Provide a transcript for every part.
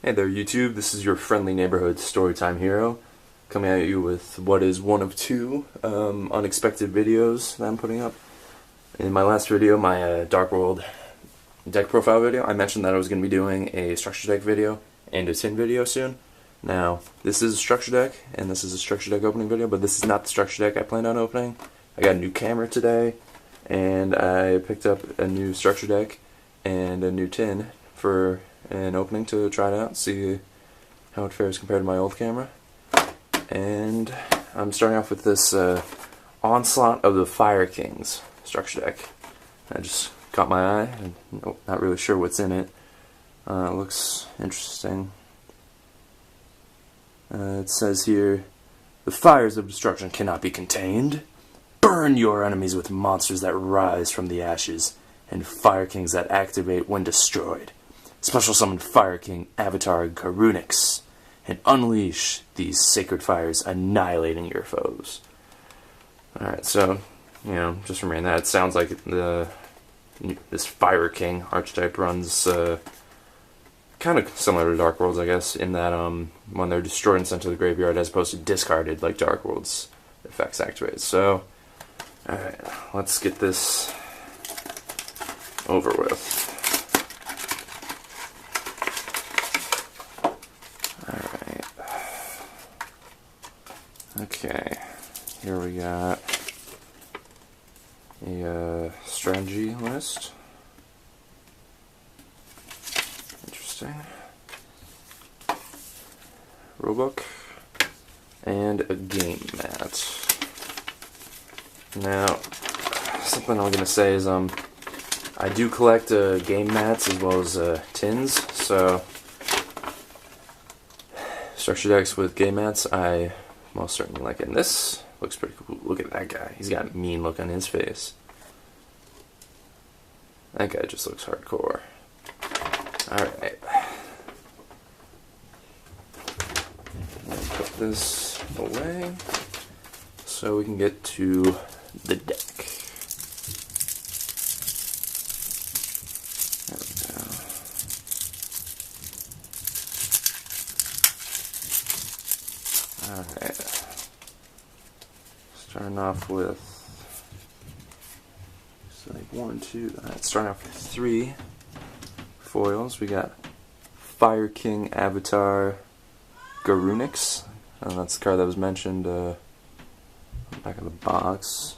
Hey there YouTube, this is your friendly neighborhood storytime hero, coming at you with what is one of two unexpected videos that I'm putting up. In my last video, my Dark World deck profile video, I mentioned that I was going to be doing a structure deck video and a tin video soon. Now, this is a structure deck, and this is a structure deck opening video, but this is not the structure deck I planned on opening. I got a new camera today, and I picked up a new structure deck and a new tin for an opening to try it out, see how it fares compared to my old camera. And I'm starting off with this Onslaught of the Fire Kings structure deck. That just caught my eye. I'm not really sure what's in it. It looks interesting. It says here, the fires of destruction cannot be contained. Burn your enemies with monsters that rise from the ashes, and Fire Kings that activate when destroyed. Special summon Fire King Avatar Garunix, and unleash these sacred fires, annihilating your foes. Alright, so, just remembering that, it sounds like this Fire King archetype runs kind of similar to Dark Worlds, I guess, in that when they're destroyed and sent to the graveyard as opposed to discarded like Dark Worlds effects activate. So, alright, let's get this over with. Alright. Okay, here we got a strategy list. Interesting. Rulebook. And a game mat. Now, something I'm going to say is I do collect game mats as well as tins, so structure decks with game mats I most certainly like it. And this looks pretty cool. Look at that guy. He's got a mean look on his face. That guy just looks hardcore. Alright. Put this away so we can get to the deck. There we go. Alright. Starting off with starting off with 3 foils. We got Fire King Avatar Garunix, and that's the card that was mentioned on the back of the box.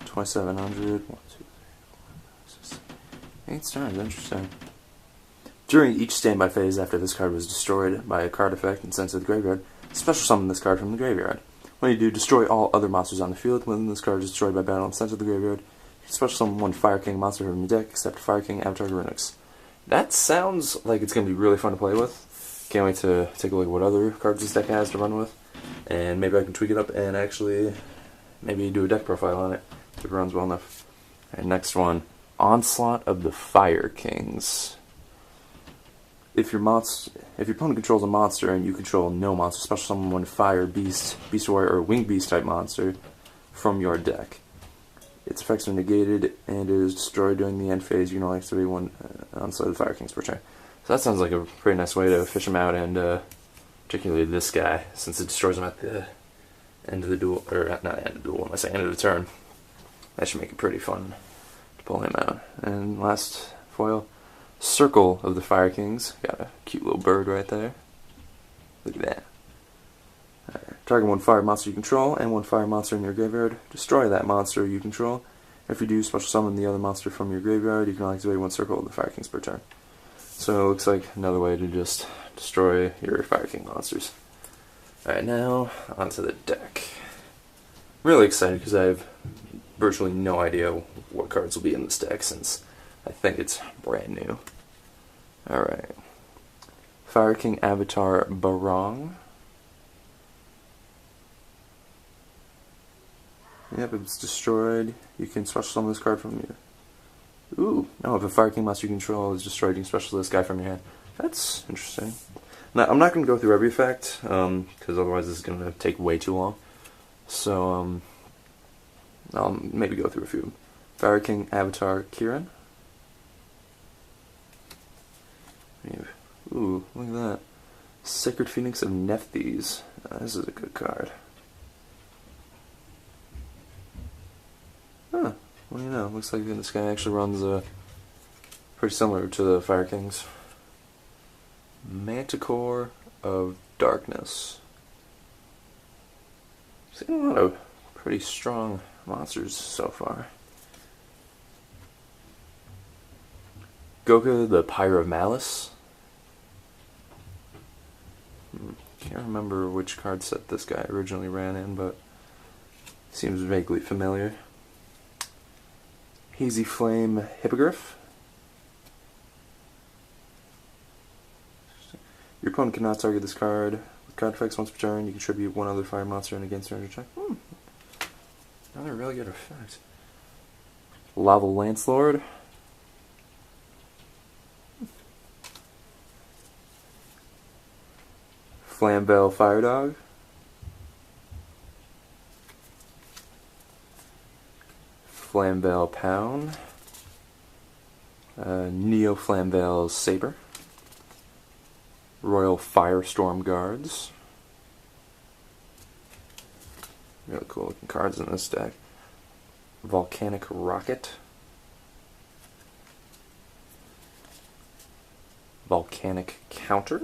2700. 1, 2, 3, 4, 5, 6, 7, 8 stars. Interesting. During each standby phase after this card was destroyed by a card effect and sent to the graveyard, special summon this card from the graveyard. When you do, destroy all other monsters on the field. When this card is destroyed by battle and sent to the graveyard, you can special summon 1 Fire King monster from your deck, except Fire King Avatar Garunix. That sounds like it's going to be really fun to play with. Can't wait to take a look at what other cards this deck has to run with. And maybe I can tweak it up and actually maybe do a deck profile on it if it runs well enough. Alright, next one. Onslaught of the Fire Kings. If your opponent controls a monster and you control no monster, special summon 1 Fire, Beast, Beast Warrior, or Winged Beast type monster from your deck. Its effects are negated and it is destroyed during the end phase. You can only activate 1 Onslaught of the Fire Kings per turn. So that sounds like a pretty nice way to fish them out, and particularly this guy, since it destroys him at the end of the duel, or not end of the duel, when I say end of the turn. That should make it pretty fun to pull him out. And last foil, Circle of the Fire Kings. Got a cute little bird right there. Look at that. Target 1 fire monster you control and 1 fire monster in your graveyard. Destroy that monster you control. If you do, special summon the other monster from your graveyard. You can only activate 1 Circle of the Fire Kings per turn. So it looks like another way to just destroy your Fire King monsters. Alright, now onto the deck. I'm really excited because I have virtually no idea what cards will be in this deck since I think it's brand new. Alright. Fire King Avatar Barong. Yep, if it's destroyed, you can special summon this card from your... Ooh, no, if a Fire King monster you control is destroyed, you can special this guy from your hand. That's interesting. Now, I'm not going to go through every effect, because otherwise this is going to take way too long. So, I'll maybe go through a few. Fire King Avatar Kiran. Ooh, look at that. Sacred Phoenix of Nephthys. This is a good card. Huh. What do you know? Looks like this guy actually runs pretty similar to the Fire Kings. Manticore of Darkness. Seen a lot of pretty strong monsters so far. Goka, the Pyre of Malice. Can't remember which card set this guy originally ran in, but seems vaguely familiar. Hazy Flame Hippogriff. Your opponent cannot target this card. With card effects once per turn, you contribute one other fire monster and against turn check. Another really good effect. Lava Lancelord. Flamvell Fire Dog. Flamvell Pound. Neo Flamvell Saber. Royal Firestorm Guards. Really cool looking cards in this deck. Volcanic Rocket. Volcanic Counter.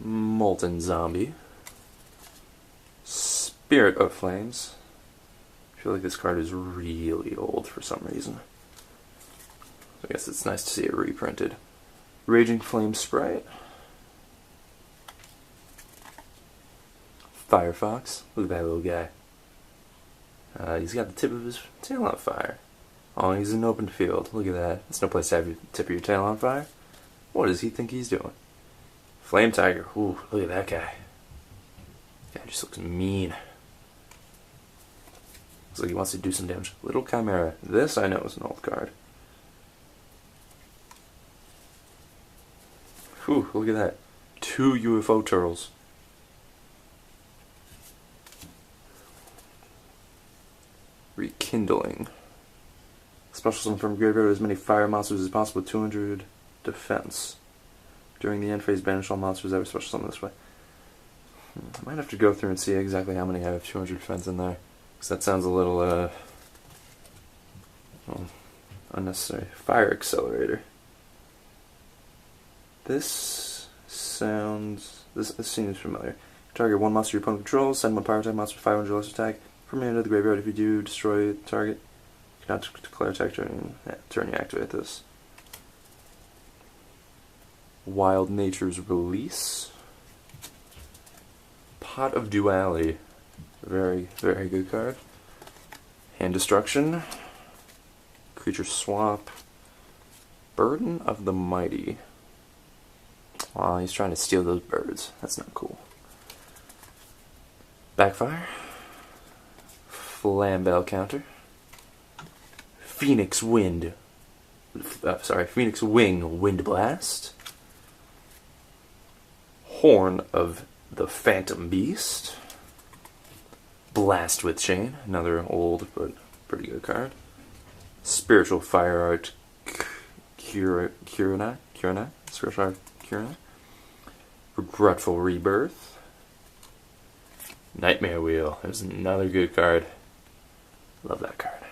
Molten Zombie. Spirit of Flames. I feel like this card is really old for some reason. I guess it's nice to see it reprinted. Raging Flame Sprite. Firefox. Look at that little guy. He's got the tip of his tail on fire. Oh, he's in an open field. Look at that. That's no place to have your tip of your tail on fire. What does he think he's doing? Flame Tiger. Ooh, look at that guy. Guy just looks mean. Looks like he wants to do some damage. Little Chimera. This I know is an old card. Whew, look at that. 2 UFO turtles. Rekindling. Special summon from graveyard as many fire monsters as possible with 200 defense. During the end phase, banish all monsters that were special summoned this way. I might have to go through and see exactly how many I have 200 defense in there. Because that sounds a little, well, unnecessary. Fire Accelerator. This seems familiar. Target one monster your opponent controls, send one power type monster with 500 less attack from your end of the graveyard. If you do, destroy the target. You cannot declare attack during turn you activate this. Wild Nature's Release. Pot of Duality. Very, very good card. Hand Destruction. Creature Swap. Burden of the Mighty. Wow, he's trying to steal those birds. That's not cool. Backfire. Flamvell Counter. Phoenix Wind. Phoenix Wing Wind Blast. Horn of the Phantom Beast. Blast with Chain, another old but pretty good card. Spiritual Fire Art Curina. Spiritual Art Curina. Regretful Rebirth. Nightmare Wheel. There's another good card. Love that card.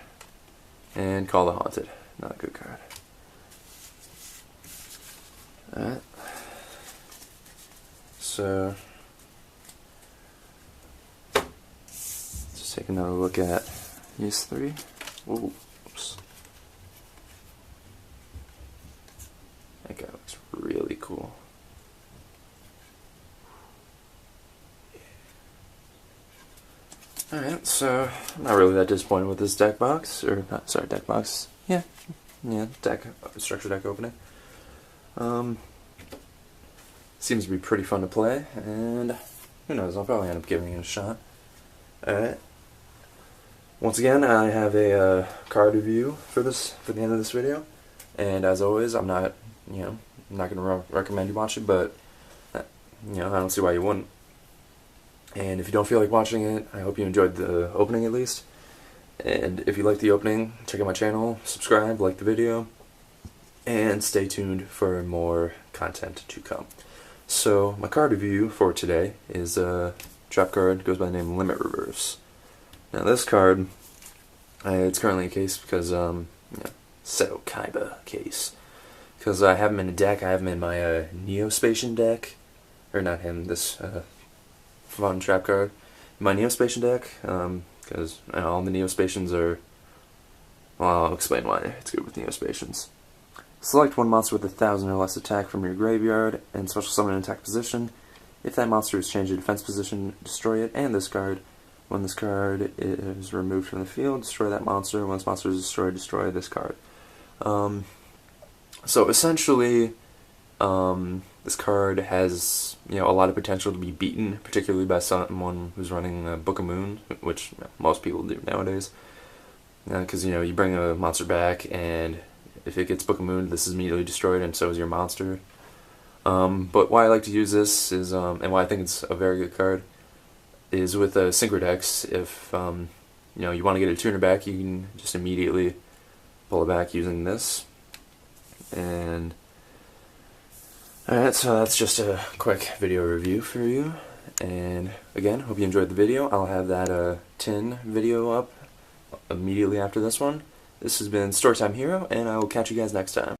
And Call the Haunted. Not a good card. Alright. So, just take another look at these three. Ooh, oops. That guy looks really cool. Alright, so I'm not really that disappointed with this deck box, or not, sorry, deck box. Yeah, deck structure deck opening. Seems to be pretty fun to play, and who knows, I'll probably end up giving it a shot. Alright. Once again, I have a card review for the end of this video, and as always, I'm not going to recommend you watch it, but I don't see why you wouldn't. And if you don't feel like watching it, I hope you enjoyed the opening at least. And if you like the opening, check out my channel, subscribe, like the video. and stay tuned for more content to come. So my card review for today is a trap card, goes by the name Limit Reverse. Now this card, it's currently a case because, Seto Kaiba case. Because I have him in a deck, I have him in my Neospatian deck, or not him, this fun trap card. My Neospatian deck, because all the Neospatians are, well, I'll explain why it's good with Neospatians. Select one monster with 1,000 or less attack from your graveyard, and special summon an attack position. If that monster is changed to defense position, destroy it and this card. When this card is removed from the field, destroy that monster. When this monster is destroyed, destroy this card. So essentially, this card has a lot of potential to be beaten, particularly by someone who's running Book of Moon, which most people do nowadays. Because you bring a monster back, and if it gets Book of Moon, this is immediately destroyed, and so is your monster. But why I like to use this is, and why I think it's a very good card, is with Synchro decks. If you want to get a tuner back, you can just immediately pull it back using this. And alright, so that's just a quick video review for you. And again, hope you enjoyed the video. I'll have that tin video up immediately after this one. This has been Storytime Hero, and I will catch you guys next time.